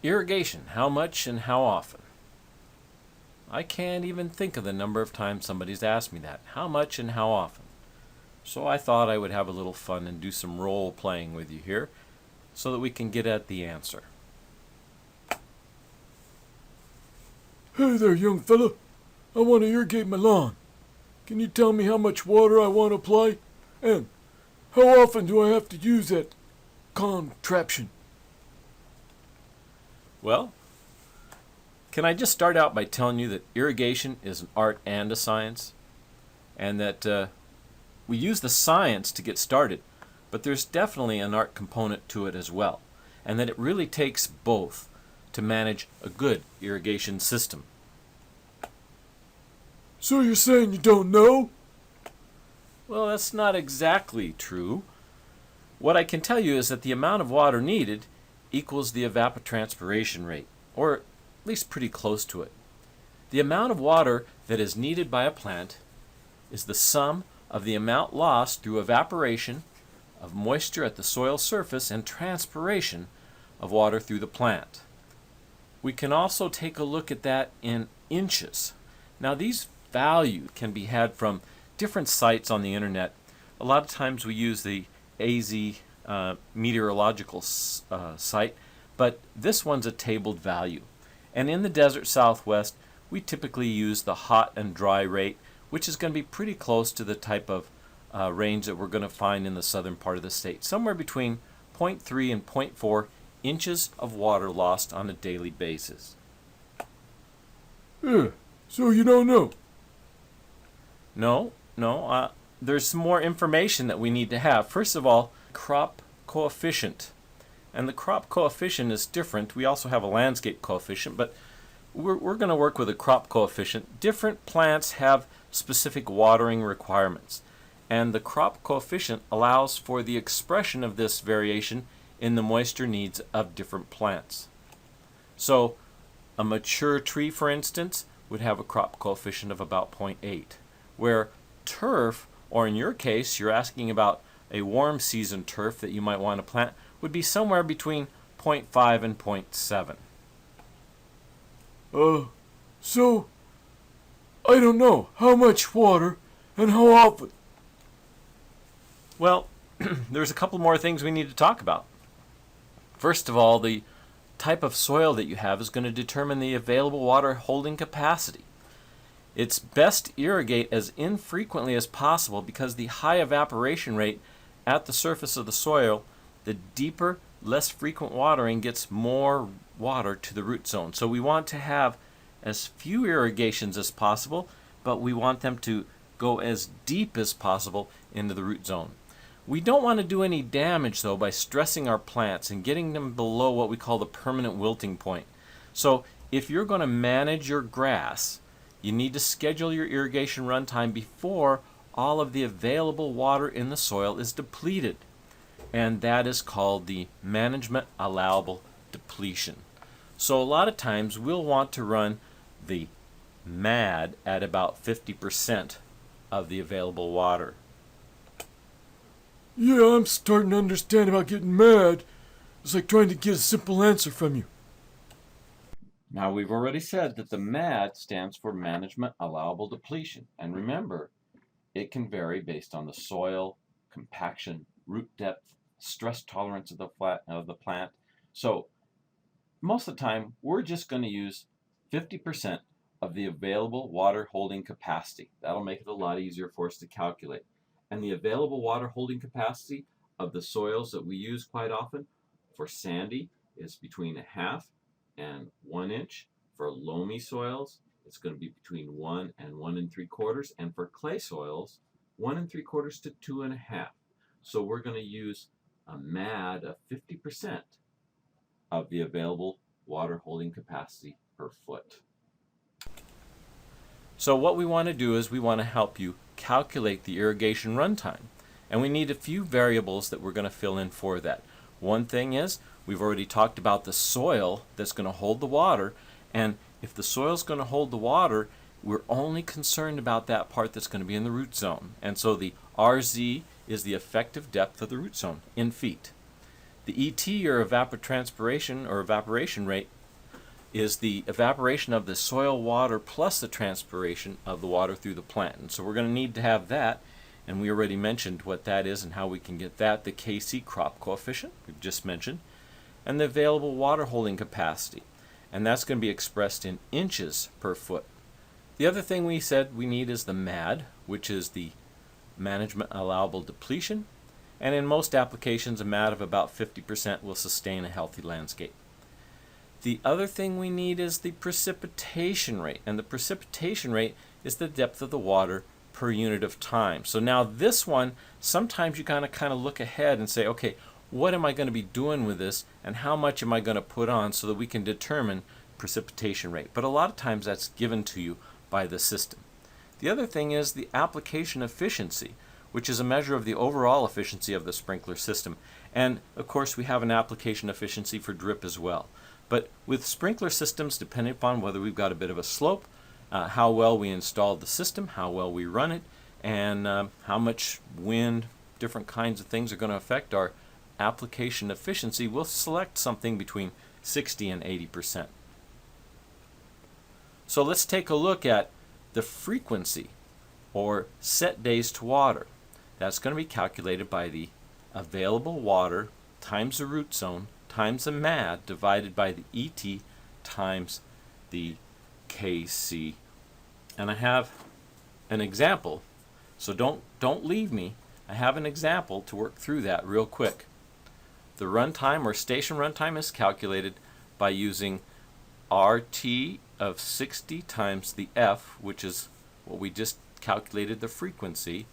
Irrigation, how much and how often? I can't even think of the number of times somebody's asked me that. How much and how often? So I thought I would have a little fun and do some role playing with you here so that we can get at the answer. Hey there, young fella. I want to irrigate my lawn. Can you tell me how much water I want to apply? And how often do I have to use that contraption? Well, can I just start out by telling you that irrigation is an art and a science? And that we use the science to get started, but there's definitely an art component to it as well. And that it really takes both to manage a good irrigation system. So you're saying you don't know? Well, that's not exactly true. What I can tell you is that the amount of water needed equals the evapotranspiration rate, or at least pretty close to it. The amount of water that is needed by a plant is the sum of the amount lost through evaporation of moisture at the soil surface and transpiration of water through the plant. We can also take a look at that in inches. Now, these values can be had from different sites on the internet. A lot of times we use the AZ meteorological site, but this one's a tabled value. And in the desert Southwest, we typically use the hot and dry rate, which is going to be pretty close to the type of range that we're going to find in the southern part of the state. Somewhere between 0.3 and 0.4 inches of water lost on a daily basis. So you don't know? No. There's some more information that we need to have. First of all, crop coefficient. And the crop coefficient is different. We also have a landscape coefficient, but we're going to work with a crop coefficient. Different plants have specific watering requirements, and the crop coefficient allows for the expression of this variation in the moisture needs of different plants. So a mature tree, for instance, would have a crop coefficient of about 0.8, where turf, or in your case, you're asking about a warm season turf that you might want to plant, would be somewhere between 0.5 and 0.7. So I don't know how much water and how often. Well, there's a couple more things we need to talk about. First of all, the type of soil that you have is going to determine the available water holding capacity. It's best to irrigate as infrequently as possible because the high evaporation rate at the surface of the soil, the deeper, less frequent watering gets more water to the root zone. So we want to have as few irrigations as possible, but we want them to go as deep as possible into the root zone. We don't want to do any damage, though, by stressing our plants and getting them below what we call the permanent wilting point. So if you're going to manage your grass, you need to schedule your irrigation runtime before all of the available water in the soil is depleted. And that is called the management allowable depletion. So a lot of times we'll want to run the MAD at about 50% of the available water. Yeah, I'm starting to understand about getting mad. It's like trying to get a simple answer from you. Now, we've already said that the MAD stands for management allowable depletion. And remember, it can vary based on the soil, compaction, root depth, stress tolerance of the plant. So most of the time, we're just going to use 50% of the available water holding capacity. That'll make it a lot easier for us to calculate. And the available water holding capacity of the soils that we use quite often for sandy is between 1/2 and 1 inch. For loamy soils, it's going to be between 1 and 1 3/4. And for clay soils, 1 3/4 to 2.5. So we're going to use a MAD of 50% of the available water holding capacity per foot. So what we want to do is we want to help you calculate the irrigation runtime. And we need a few variables that we're going to fill in for that. One thing is, we've already talked about the soil that's going to hold the water. And if the soil is going to hold the water, we're only concerned about that part that's going to be in the root zone. And so the RZ is the effective depth of the root zone in feet. The ET, or evapotranspiration or evaporation rate, is the evaporation of the soil water plus the transpiration of the water through the plant. And so we're going to need to have that, and we already mentioned what that is and how we can get that. The KC, crop coefficient, we've just mentioned, and the available water holding capacity, and that's going to be expressed in inches per foot. The other thing we said we need is the MAD, which is the management allowable depletion, and in most applications a MAD of about 50% will sustain a healthy landscape. The other thing we need is the precipitation rate, and the precipitation rate is the depth of the water per unit of time. So now this one, sometimes you kind of look ahead and say, okay, what am I going to be doing with this, and how much am I going to put on so that we can determine precipitation rate. But a lot of times that's given to you by the system. The other thing is the application efficiency, which is a measure of the overall efficiency of the sprinkler system. And of course we have an application efficiency for drip as well. But with sprinkler systems, depending upon whether we've got a bit of a slope, how well we installed the system, how well we run it, and how much wind, different kinds of things are going to affect our application efficiency, we'll select something between 60 and 80%. So let's take a look at the frequency, or set days to water. That's going to be calculated by the available water times the root zone times the MAD divided by the ET times the KC. And I have an example, so don't leave me. I have an example to work through that real quick. The runtime, or station runtime, is calculated by using RT of 60 times the F, which is what we just calculated, the frequency,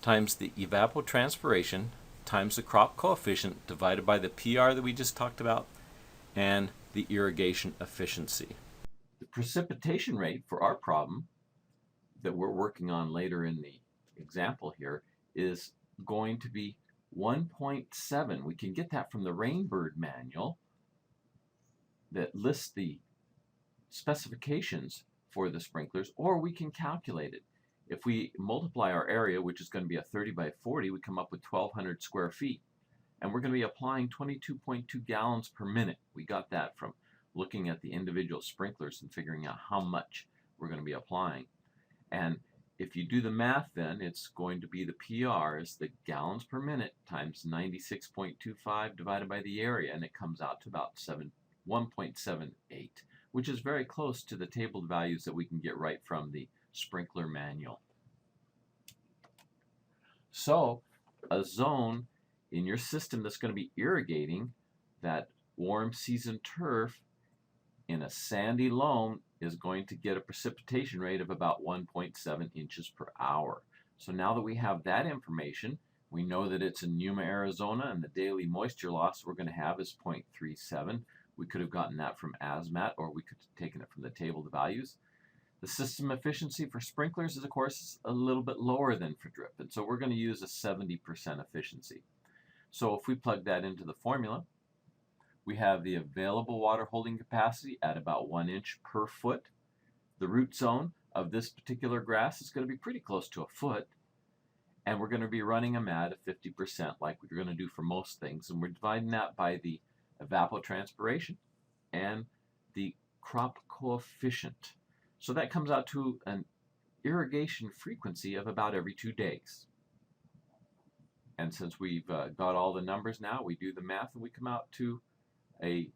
times the evapotranspiration times the crop coefficient divided by the PR that we just talked about, and the irrigation efficiency. The precipitation rate for our problem that we're working on later in the example here is going to be 1.7. We can get that from the Rainbird manual that lists the specifications for the sprinklers, or we can calculate it. If we multiply our area, which is going to be a 30 by 40, we come up with 1,200 square feet. And we're going to be applying 22.2 gallons per minute. We got that from looking at the individual sprinklers and figuring out how much we're going to be applying. And if you do the math, then it's going to be the PR is the gallons per minute times 96.25 divided by the area, and it comes out to about 1.78, which is very close to the table values that we can get right from the sprinkler manual. So a zone in your system that's going to be irrigating that warm season turf in a sandy loam is going to get a precipitation rate of about 1.7 inches per hour. So now that we have that information, we know that it's in Yuma, Arizona, and the daily moisture loss we're going to have is 0.37. We could have gotten that from ASMAT, or we could have taken it from the table of values. The system efficiency for sprinklers is, of course, a little bit lower than for drip, and so we're going to use a 70% efficiency. So if we plug that into the formula, we have the available water holding capacity at about 1 inch per foot. The root zone of this particular grass is going to be pretty close to a foot, and we're going to be running a MAD of 50% like we're going to do for most things, and we're dividing that by the evapotranspiration and the crop coefficient. So that comes out to an irrigation frequency of about every 2 days. And since we've got all the numbers now, we do the math and we come out to a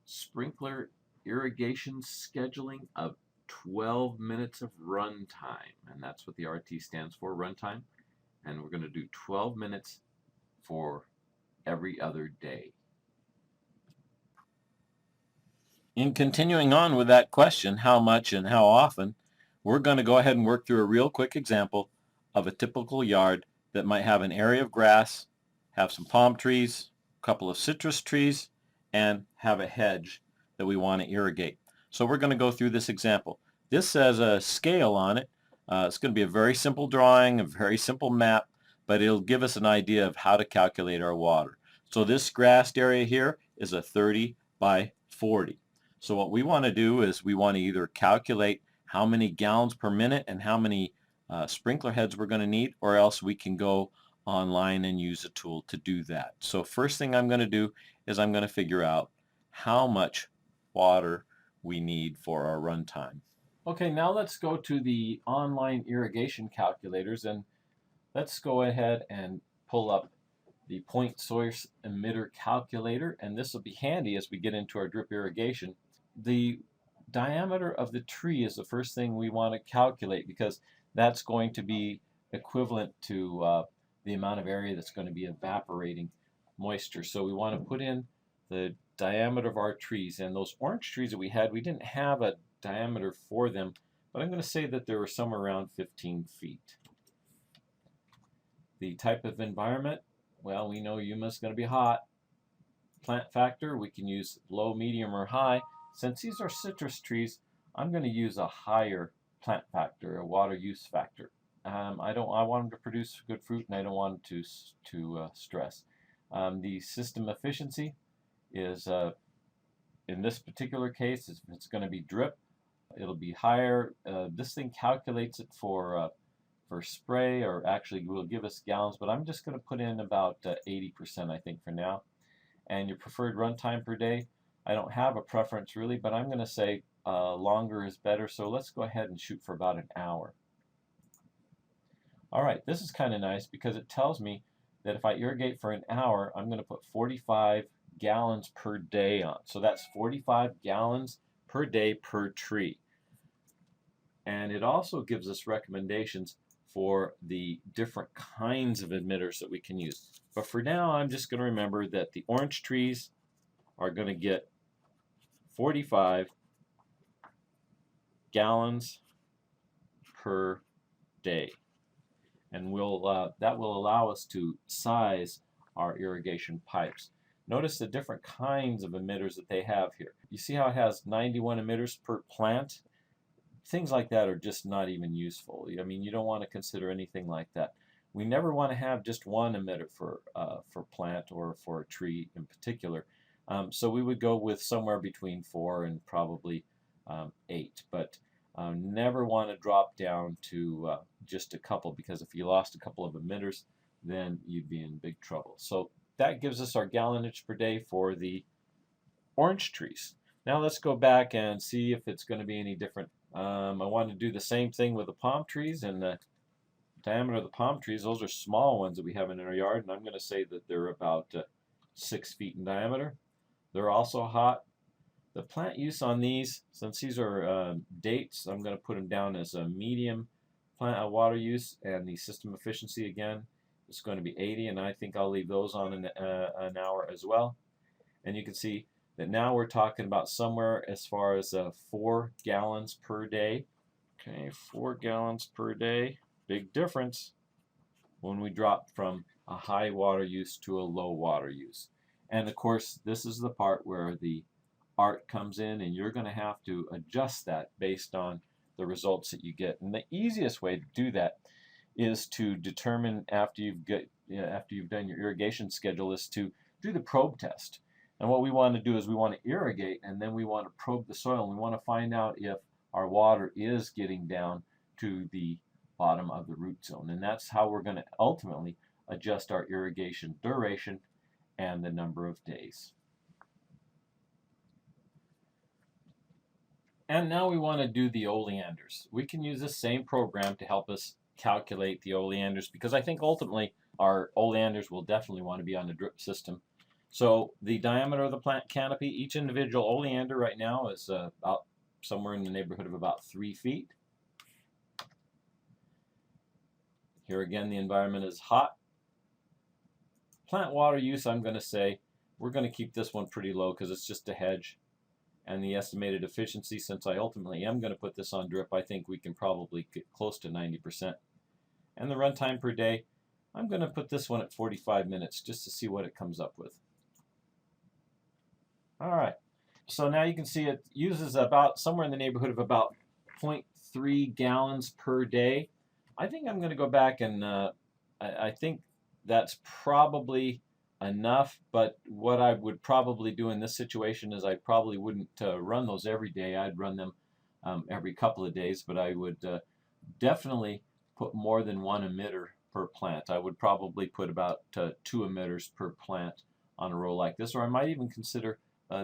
sprinkler irrigation scheduling of 12 minutes of run time. And that's what the RT stands for, runtime. And we're going to do 12 minutes for every other day. In continuing on with that question, how much and how often, we're going to go ahead and work through a real quick example of a typical yard that might have an area of grass, have some palm trees, a couple of citrus trees, and have a hedge that we want to irrigate. So we're going to go through this example. This has a scale on it. It's going to be a very simple drawing, a very simple map, but it'll give us an idea of how to calculate our water. So this grassed area here is a 30 by 40. So what we want to do is we want to either calculate how many gallons per minute and how many sprinkler heads we're going to need, or else we can go online and use a tool to do that. So first thing I'm going to do is I'm going to figure out how much water we need for our runtime. Okay, now let's go to the online irrigation calculators, and let's go ahead and pull up the point source emitter calculator, and this will be handy as we get into our drip irrigation. The diameter of the tree is the first thing we want to calculate, because that's going to be equivalent to the amount of area that's going to be evaporating moisture. So we want to put in the diameter of our trees, and those orange trees that we had, we didn't have a diameter for them, but I'm going to say that they were somewhere around 15 feet. The type of environment, well, we know humus is going to be hot. Plant factor, we can use low, medium, or high. Since these are citrus trees, I'm going to use a higher plant factor, a water use factor. I want them to produce good fruit, and I don't want them to stress. The system efficiency is, in this particular case, it's going to be drip. It'll be higher. This thing calculates it for spray, or actually will give us gallons, but I'm just going to put in about 80%, I think, for now. And your preferred runtime per day, I don't have a preference really, but I'm going to say longer is better, so let's go ahead and shoot for about an hour. All right, this is kind of nice because it tells me that if I irrigate for an hour, I'm going to put 45 gallons per day on. So that's 45 gallons per day per tree. And it also gives us recommendations for the different kinds of emitters that we can use. But for now, I'm just going to remember that the orange trees are going to get 45 gallons per day. And that will allow us to size our irrigation pipes. Notice the different kinds of emitters that they have here. You see how it has 91 emitters per plant? Things like that are just not even useful. I mean, you don't want to consider anything like that. We never want to have just one emitter for plant or for a tree in particular. So we would go with somewhere between 4 and probably 8. But never want to drop down to just a couple, because if you lost a couple of emitters, then you'd be in big trouble. So that gives us our gallonage per day for the orange trees. Now let's go back and see if it's going to be any different. I want to do the same thing with the palm trees, and the diameter of the palm trees, those are small ones that we have in our yard, and I'm going to say that they're about 6 feet in diameter. They're also hot. The plant use on these, since these are dates, I'm going to put them down as a medium plant water use, and the system efficiency again is going to be 80, and I think I'll leave those on an hour as well. And you can see that now we're talking about somewhere as far as 4 gallons per day. Okay, 4 gallons per day. Big difference when we drop from a high water use to a low water use. And of course, this is the part where the art comes in, and you're going to have to adjust that based on the results that you get. And the easiest way to do that is to determine, after you've done your irrigation schedule, is to do the probe test. And what we want to do is we want to irrigate, and then we want to probe the soil, and we want to find out if our water is getting down to the bottom of the root zone. And that's how we're going to ultimately adjust our irrigation duration and the number of days. And now we want to do the oleanders. We can use the same program to help us calculate the oleanders, because I think ultimately our oleanders will definitely want to be on the drip system. So the diameter of the plant canopy, each individual oleander right now is about somewhere in the neighborhood of about 3 feet. Here again, the environment is hot. Plant water use, I'm going to say, we're going to keep this one pretty low because it's just a hedge. And the estimated efficiency, since I ultimately am going to put this on drip, I think we can probably get close to 90%. And the runtime per day, I'm going to put this one at 45 minutes just to see what it comes up with. All right, so now you can see it uses about somewhere in the neighborhood of about 0.3 gallons per day. I think I'm going to go back and I think that's probably enough, but what I would probably do in this situation is I probably wouldn't run those every day. I'd run them every couple of days, but I would definitely put more than one emitter per plant. I would probably put about 2 emitters per plant on a row like this, or I might even consider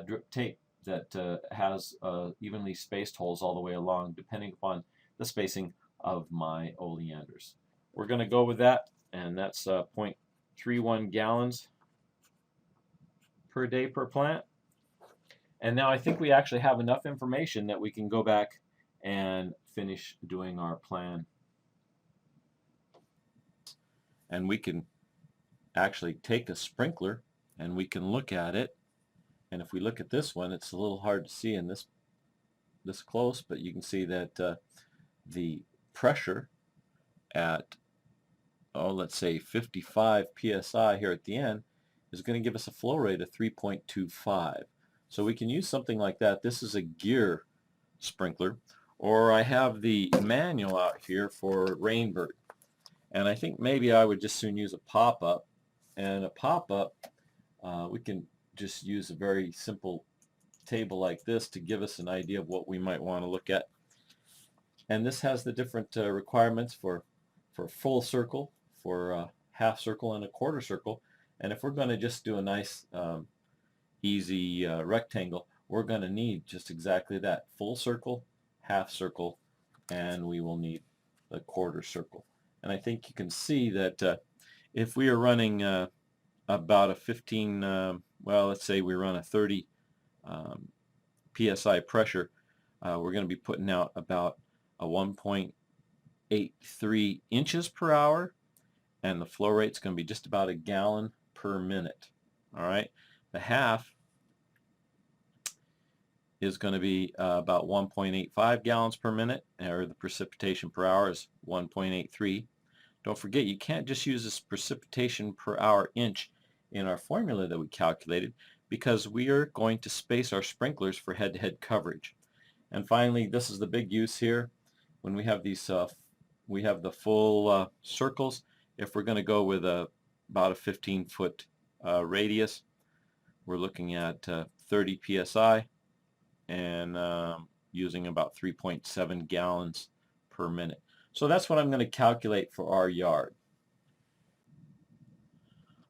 drip tape that has evenly spaced holes all the way along, depending upon the spacing of my oleanders. We're going to go with that, and that's 0.31 gallons per day per plant. And now I think we actually have enough information that we can go back and finish doing our plan. And we can actually take a sprinkler and we can look at it. And if we look at this one, it's a little hard to see in this close, but you can see that the pressure at, let's say 55 psi here at the end is going to give us a flow rate of 3.25. So we can use something like that. This is a gear sprinkler, or I have the manual out here for Rainbird. And I think maybe I would just soon use a pop-up. And a pop-up, we can just use a very simple table like this to give us an idea of what we might want to look at. And this has the different requirements for full circle, for half circle, and a quarter circle. And if we're going to just do a nice easy rectangle, we're going to need just exactly that: full circle, half circle, and we will need the quarter circle. And I think you can see that if we are running about a 15, well, let's say we run a 30 psi pressure, we're going to be putting out about a 1.83 inches per hour, and the flow rate's going to be just about a gallon per minute. All right, the half is going to be about 1.85 gallons per minute, or the precipitation per hour is 1.83. Don't forget, you can't just use this precipitation per hour inch in our formula that we calculated, because we are going to space our sprinklers for head-to-head coverage. And finally, this is the big use here. When we have these, we have the full circles. If we're going to go with about a 15-foot radius, we're looking at 30 psi and using about 3.7 gallons per minute. So that's what I'm going to calculate for our yard.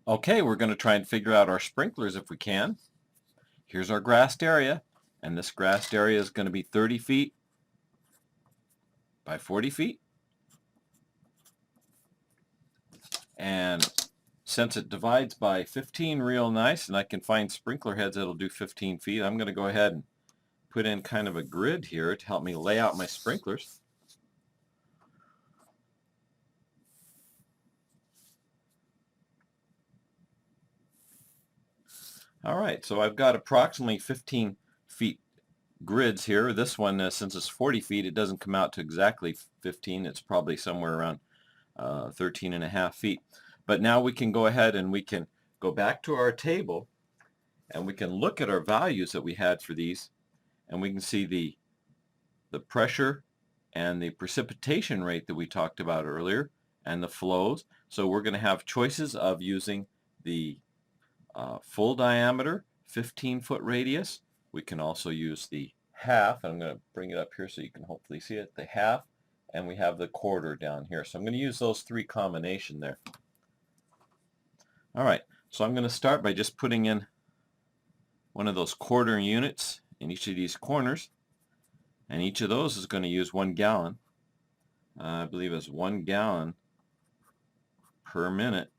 Okay, we're going to try and figure out our sprinklers if we can. Here's our grassed area, and this grassed area is going to be 30 feet by 40 feet. And since it divides by 15 real nice, and I can find sprinkler heads that'll do 15 feet, I'm going to go ahead and put in kind of a grid here to help me lay out my sprinklers. All right, so I've got approximately 15 feet grids here. This one, since it's 40 feet, it doesn't come out to exactly 15. It's probably somewhere around 13 and a half feet. But now we can go ahead and we can go back to our table, and we can look at our values that we had for these, and we can see the pressure and the precipitation rate that we talked about earlier, and the flows. So we're going to have choices of using the full diameter 15-foot radius. We can also use the half, and I'm going to bring it up here so you can hopefully see it, the half, and we have the quarter down here. So I'm going to use those three combination there. All right, so I'm going to start by just putting in one of those quarter units in each of these corners, and each of those is going to use 1 gallon. I believe it's 1 gallon per minute.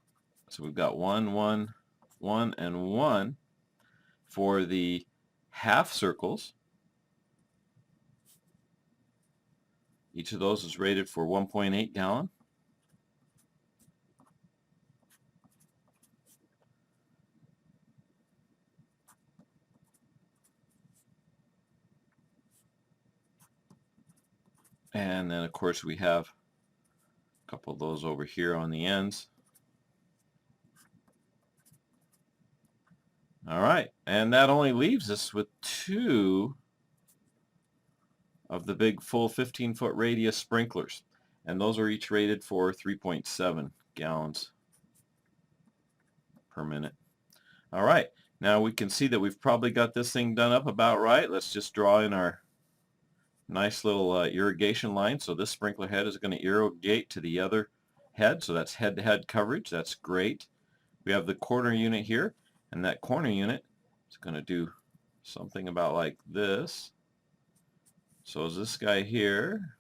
So we've got 1, 1, 1, and 1 for the half circles. Each of those is rated for 1.8 gallon. And then, of course, we have a couple of those over here on the ends. All right, and that only leaves us with 2 of the big full 15-foot radius sprinklers, and those are each rated for 3.7 gallons per minute. All right, now we can see that we've probably got this thing done up about right. Let's just draw in our nice little irrigation line. So this sprinkler head is going to irrigate to the other head, so that's head-to-head coverage. That's great. We have the corner unit here, and that corner unit is going to do something about like this. So is this guy here,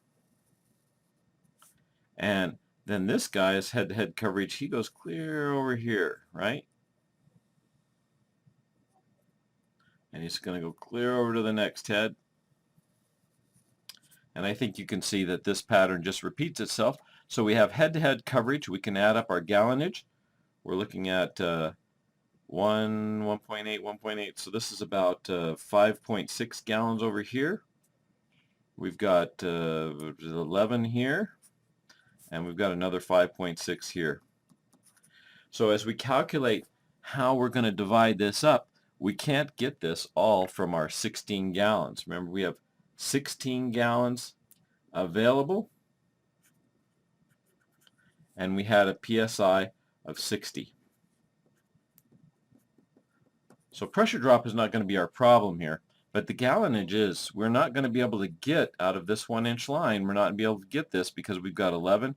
and then this guy is head-to-head coverage. He goes clear over here, right? And he's going to go clear over to the next head. And I think you can see that this pattern just repeats itself. So we have head-to-head coverage. We can add up our gallonage. We're looking at 1.8, 1.8. So this is about 5.6 gallons over here. We've got 11 here, and we've got another 5.6 here. So as we calculate how we're going to divide this up, we can't get this all from our 16 gallons. Remember, we have 16 gallons available, and we had a PSI of 60. So pressure drop is not going to be our problem here, but the gallonage is. We're not going to be able to get out of this 1-inch line. We're not going to be able to get this because we've got 11,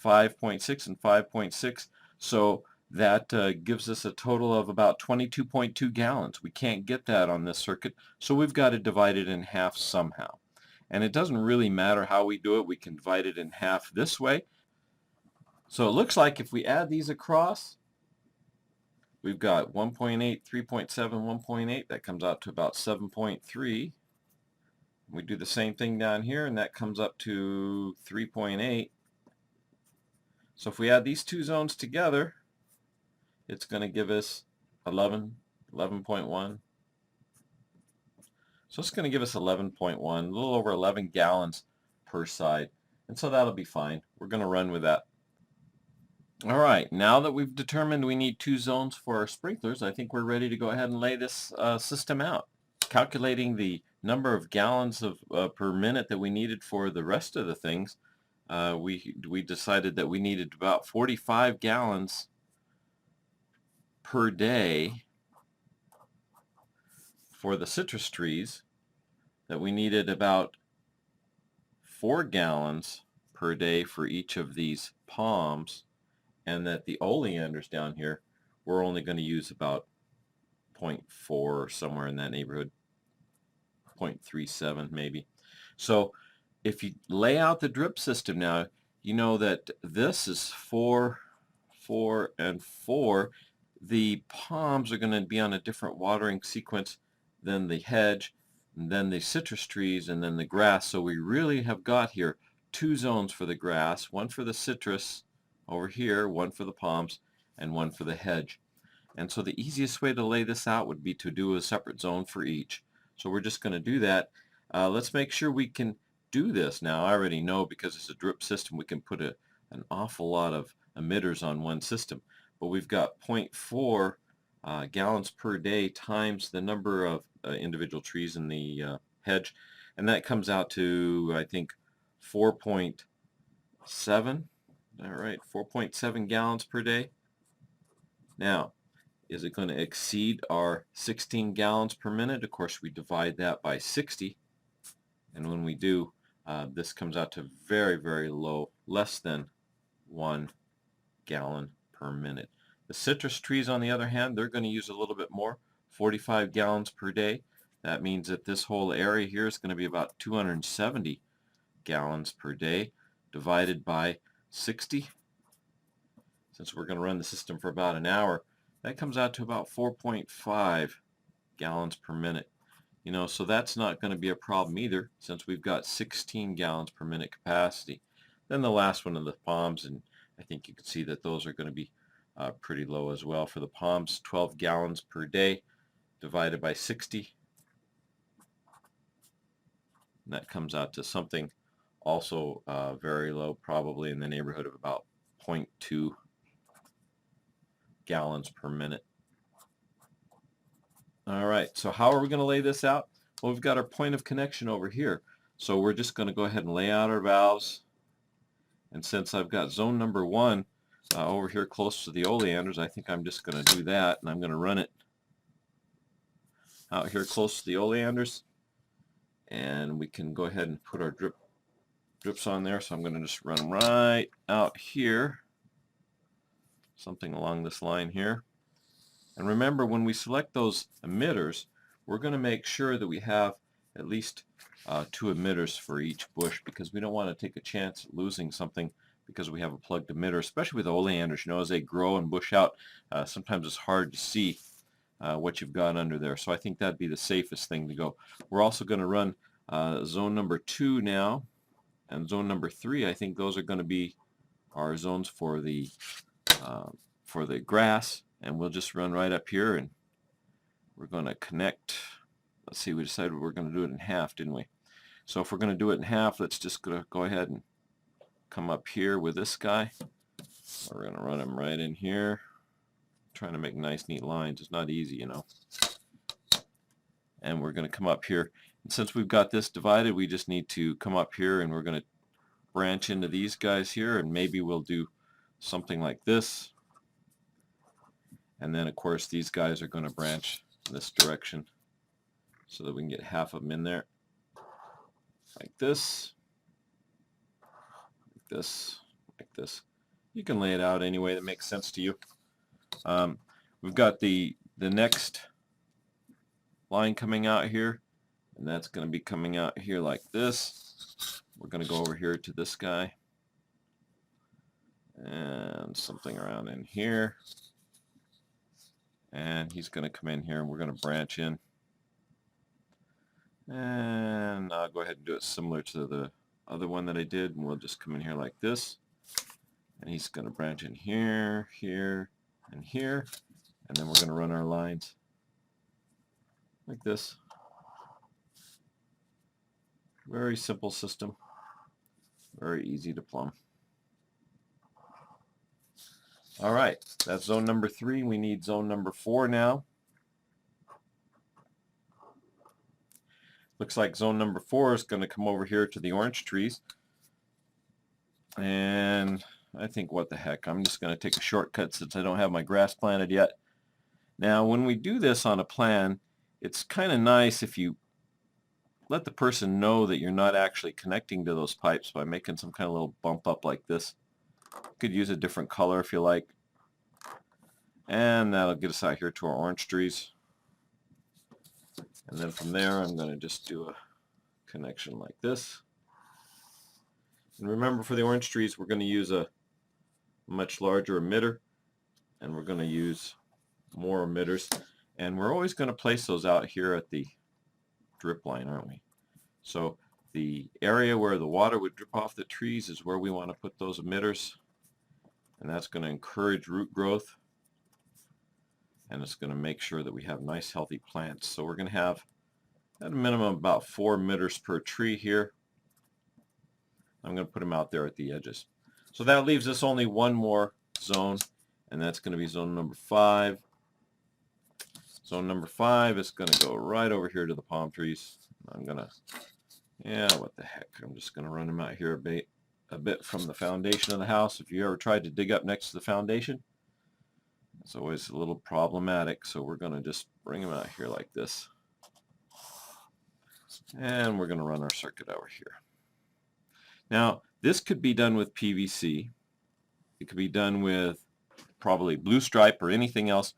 5.6, and 5.6. So that gives us a total of about 22.2 gallons. We can't get that on this circuit, so we've got to divide it in half somehow. And it doesn't really matter how we do it. We can divide it in half this way. So it looks like if we add these across, we've got 1.8, 3.7, 1.8. That comes out to about 7.3. We do the same thing down here, and that comes up to 3.8. So if we add these two zones together, it's going to give us 11, 11.1. So it's going to give us 11.1, a little over 11 gallons per side. And so that'll be fine. We're going to run with that. All right, now that we've determined we need 2 zones for our sprinklers, I think we're ready to go ahead and lay this system out. Calculating the number of gallons per minute that we needed for the rest of the things, we decided that we needed about 45 gallons per day for the citrus trees, that we needed about 4 gallons per day for each of these palms, and that the oleanders down here, we're only going to use about 0.4 or somewhere in that neighborhood, 0.37 maybe. So if you lay out the drip system now, you know that this is 4, 4, and 4. The palms are going to be on a different watering sequence than the hedge, and then the citrus trees, and then the grass. So we really have got here 2 zones for the grass, one for the citrus over here, one for the palms, and one for the hedge. And so the easiest way to lay this out would be to do a separate zone for each. So we're just going to do that. Let's make sure we can do this now. I already know, because it's a drip system, we can put an awful lot of emitters on one system. But we've got 0.4 gallons per day times the number of individual trees in the hedge, and that comes out to, I think, 4.7. All right, 4.7 gallons per day. Now, is it going to exceed our 16 gallons per minute? Of course, we divide that by 60, and when we do, this comes out to very, very low, less than 1 gallon per minute. The citrus trees, on the other hand, they're going to use a little bit more, 45 gallons per day. That means that this whole area here is going to be about 270 gallons per day divided by 60. Since we're going to run the system for about an hour, that comes out to about 4.5 gallons per minute. You know, so that's not going to be a problem either, since we've got 16 gallons per minute capacity. Then the last one of the palms, and I think you can see that those are going to be pretty low as well. For the palms, 12 gallons per day divided by 60. And that comes out to something also very low, probably in the neighborhood of about 0.2 gallons per minute. All right, so how are we going to lay this out? Well, we've got our point of connection over here. So we're just going to go ahead and lay out our valves. And since I've got zone number 1 over here close to the oleanders, I think I'm just going to do that, and I'm going to run it out here close to the oleanders. And we can go ahead and put our drips on there. So I'm going to just run them right out here. something along this line here. And remember, when we select those emitters, we're going to make sure that we have at least 2 emitters for each bush, because we don't want to take a chance at losing something because we have a plugged emitter, especially with oleanders. You know, as they grow and bush out, sometimes it's hard to see what you've got under there. So I think that'd be the safest thing to go. We're also going to run zone number 2 now, and zone number 3. I think those are going to be our zones for the grass, and we'll just run right up here, and we're going to connect. Let's see, we decided we're going to do it in half, didn't we? So if we're going to do it in half, let's just go ahead and come up here with this guy. We're going to run him right in here. Trying to make nice, neat lines. It's not easy, you know. And we're going to come up here. And since we've got this divided, we just need to come up here, and we're going to branch into these guys here, and maybe we'll do something like this. And then, of course, these guys are going to branch in this direction so that we can get half of them in there. Like this. Like this. Like this. You can lay it out any way that makes sense to you. We've got the next line coming out here, and that's going to be coming out here like this. We're going to go over here to this guy and something around in here, and he's going to come in here, and we're going to branch in, and I'll go ahead and do it similar to the other one that I did, and we'll just come in here like this, and he's going to branch in here, here, and here, and then we're going to run our lines like this. Very simple system, very easy to plumb. Alright, that's zone number 3. We need zone number 4 now. Looks like zone number 4 is going to come over here to the orange trees, and I think, what the heck, I'm just going to take a shortcut since I don't have my grass planted yet. Now, when we do this on a plan, it's kind of nice if you let the person know that you're not actually connecting to those pipes by making some kind of little bump up like this. You could use a different color if you like. And that'll get us out here to our orange trees. And then from there, I'm going to just do a connection like this. And remember, for the orange trees, we're going to use a much larger emitter, and we're going to use more emitters, and we're always going to place those out here at the drip line, aren't we? So the area where the water would drip off the trees is where we want to put those emitters, and that's going to encourage root growth, and it's going to make sure that we have nice healthy plants. So we're going to have at a minimum about 4 emitters per tree here. I'm going to put them out there at the edges. So that leaves us only one more zone, and that's going to be zone number 5. Zone number 5 is going to go right over here to the palm trees. I'm going to, what the heck, I'm just going to run them out here a bit from the foundation of the house. If you ever tried to dig up next to the foundation, it's always a little problematic, so we're going to just bring them out here like this. And we're going to run our circuit over here. Now, this could be done with PVC. It could be done with probably blue stripe or anything else.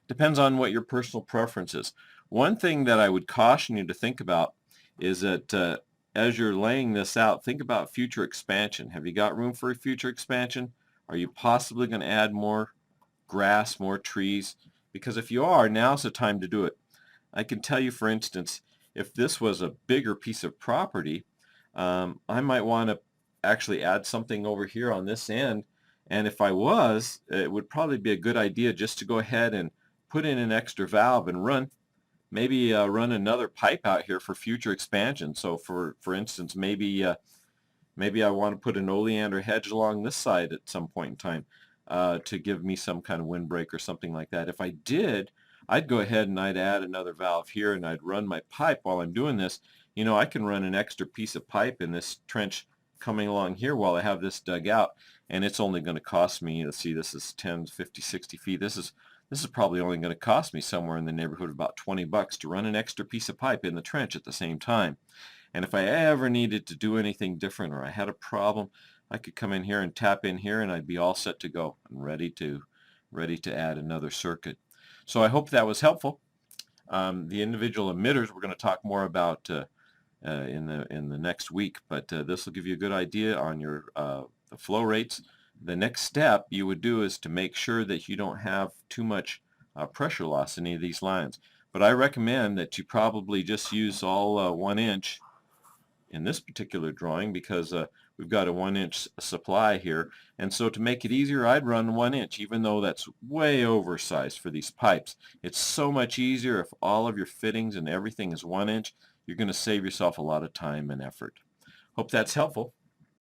Depends on what your personal preference is. One thing that I would caution you to think about is that as you're laying this out, think about future expansion. Have you got room for a future expansion? Are you possibly going to add more grass, more trees? Because if you are, now's the time to do it. I can tell you, for instance, if this was a bigger piece of property, I might want to actually add something over here on this end, and if I was, it would probably be a good idea just to go ahead and put in an extra valve and run another pipe out here for future expansion. So for instance, maybe I want to put an oleander hedge along this side at some point in time to give me some kind of windbreak or something like that. If I did, I'd go ahead and I'd add another valve here, and I'd run my pipe while I'm doing this. You know, I can run an extra piece of pipe in this trench coming along here while I have this dug out, and it's only going to cost me, let's see, this is 10, 50, 60 feet. This is probably only going to cost me somewhere in the neighborhood of about $20 to run an extra piece of pipe in the trench at the same time. And if I ever needed to do anything different, or I had a problem, I could come in here and tap in here, and I'd be all set to go and ready to ready to add another circuit. So I hope that was helpful. The individual emitters we're going to talk more about in the next week, but this will give you a good idea on your the flow rates. The next step you would do is to make sure that you don't have too much pressure loss in any of these lines. But I recommend that you probably just use all 1 inch in this particular drawing because we've got a 1 inch supply here, and so to make it easier I'd run 1 inch, even though that's way oversized for these pipes. It's so much easier if all of your fittings and everything is 1 inch. You're going to save yourself a lot of time and effort. Hope that's helpful.